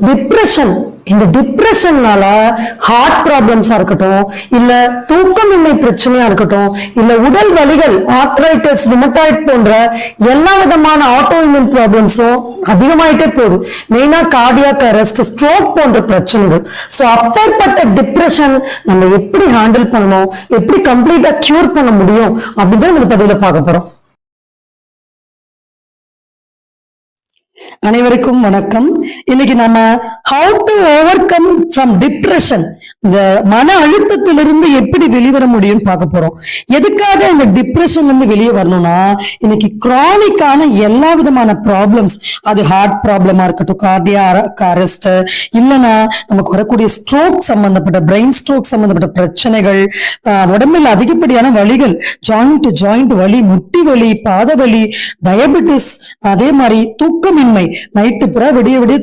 Depression. இந்த டிப்ரெஷன்னால heart ப்ராப்ளம்ஸா இருக்கட்டும், இல்ல தூக்கமின்மை பிரச்சனையா இருக்கட்டும், இல்ல உடல் வலிகள், ஆர்த்ரைட்டிஸ், ருமட்டாய்ட் போன்ற எல்லா விதமான ஆட்டோஇம்யூன் ப்ராப்ளம்ஸும் அதிகமாயிட்டே போகுது. மெயினா கார்டியாக் அரெஸ்ட், ஸ்ட்ரோக் போன்ற பிரச்சனைகள். சோ அப்பேற்பட்ட டிப்ரெஷன் நம்ம எப்படி ஹேண்டில் பண்ணணும், எப்படி கம்ப்ளீட்டா கியூர் பண்ண முடியும் அப்படிதான் இந்த பதிவுல பார்க்க போறோம். அனைவருக்கும் வணக்கம். இன்னைக்கு நம்ம how to over come from depression, இந்த மன அழுத்தத்திலிருந்து எப்படி வெளிவர முடியும் பார்க்க போறோம். எதுக்காக இந்த டிப்ரெஷன்ல இருந்து வெளியே வரணும்னா, இன்னைக்கு கிரானிக்கான எல்லா விதமான ப்ராப்ளம்ஸ், அது ஹார்ட் ப்ராப்ளமா இருக்கட்டும், கார்டியாக் அரெஸ்ட், இல்லைன்னா நமக்கு வரக்கூடிய ஸ்ட்ரோக் சம்பந்தப்பட்ட, பிரெயின் ஸ்ட்ரோக் சம்பந்தப்பட்ட பிரச்சனைகள், உடம்பில் அதிகப்படியான வலிகள், ஜாயிண்ட் வலி, முட்டி வலி, பாத வலி, டயபெட்டிஸ், அதே மாதிரி தூக்கமின்மை, நைட்டு புறா விடிய விடிய